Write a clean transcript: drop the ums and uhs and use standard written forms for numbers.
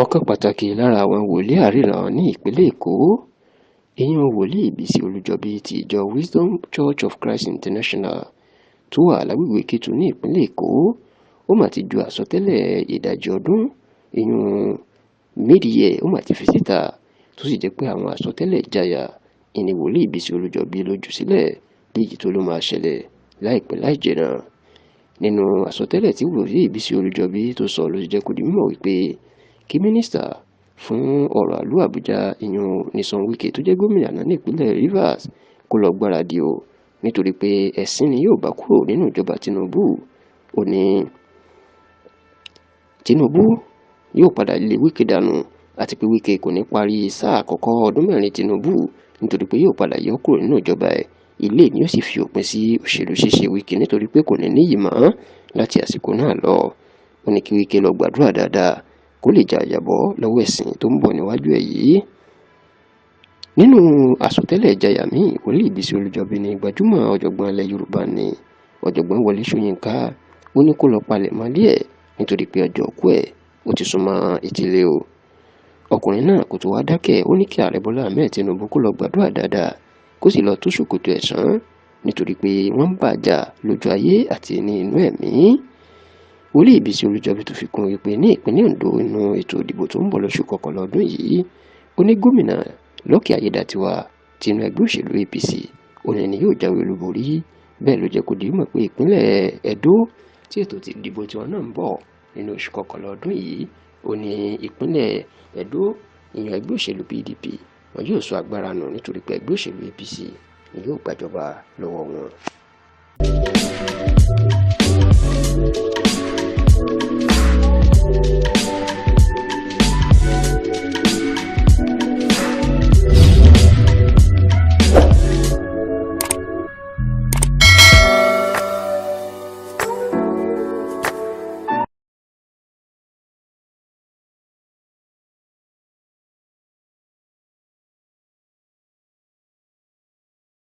ọ̀kan pàtàkì lára àwọn wòlíì àríran ní ìpínlẹ̀ Èkó, ìyẹn wòlíì Bísí Olújọbí ti ìjọ Wisdom Church of Christ International tó wà lágbègbè Kétu ní ìpínlẹ̀ Èkó, ó mà ti ju àsọtẹ́lẹ̀ ìdajì ọdún ìyẹn mid-year ó mà ti fi síta tó sì jẹ́ pé àwọn àsọtẹ́lẹ̀ ìjayà ìní wòlíì Bísí Olújọbí ló jù sílẹ̀ léyìí tó ló máa ṣẹlẹ̀ láìpẹ́ láì jìnnà. Nínú àsọtẹ́lẹ̀ tí wòlíì Bísí Olújọbí tó sọ ló ti jẹ́ kó di mímọ̀ wípé kí mínísítà fún ọ̀rọ̀ àlú Àbújá ìyẹn Nyesom Wike tó jẹ́ gómìnà náà ní ìpínlẹ̀ Rivers kó lọ gbáradì o nítorí pé ẹ̀sìn ni yóò bá kúrò nínú ìjọba Tinubu. Ó ní Tinubu yóò padà lé Wike dànù àti pé Wike kò ní parí sáà àkọ́kọ́ ọdún mẹ́rin Tinubu nítorí pé yóò padà yọ kúrò nínú ìjọba ẹ̀. Ilé ni yóò sì fi òpin sí òṣèlú ṣíṣe Wike nítorí pé kò ní níyì mọ́ láti àsìkò náà lọ. Ó ní kí Wike lọ gbàdúrà dáadáa kó lè jà àjàbọ́ lọ́wọ́ ẹ̀sìn tó ń bọ̀ níwájú ẹ̀ yìí. Nínú àsọtẹ́lẹ̀ ìjayà míì, wòlíì Bísí Olújọbí ní gbajúmọ̀ ọ̀jọ̀gbọ́n ilẹ̀ Yorùbá ní ọ̀jọ̀gbọ́n Wọlé Ṣóyínká. Ó ní kó lọ palẹ̀ mọ́ ilé ẹ̀ nítorí pé ọjọ́ òkú ẹ̀ ó ti súnmọ́ etílé o. Ọkùnrin náà kò tó wá dákẹ́, ó ní kí ààrẹ Bọ́lá Ahmed Tinubu kó lọ gbàdúrà dáadáa kó sì lọ tú ṣòkòtò ẹ̀ sán nítorí pé wọ́n ń bàjà lójú ayé àti ní inú ẹ̀mí. Wòlíì Bísí Olújọbí tó fi kún wípé ní ìpínlẹ̀ Ondo inú ètò ìdìbò tó ń bọ̀ lóṣù kọkànlá ọdún yìí, ó ní gómìnà Lucky Ayédàtiwa ti inú ẹgbẹ́ òṣèlú APC òun ni yóò jáwé olúborí. Bẹ́ẹ̀ ló jẹ́ kó di mọ̀ pé ìpínlẹ̀ Edo tí ètò ìdìbò tiwọn náà ń bọ̀ nínú oṣù kọkànlá ọdún yìí, ó ní ìpínlẹ̀ Edo ìyẹn ẹgbẹ́ òṣèlú PDP wọn yóò sọ agbára nù nítorí pé ẹgbẹ́ òṣèlú APC ni yóò gbàjọba lọ́wọ́ wọn.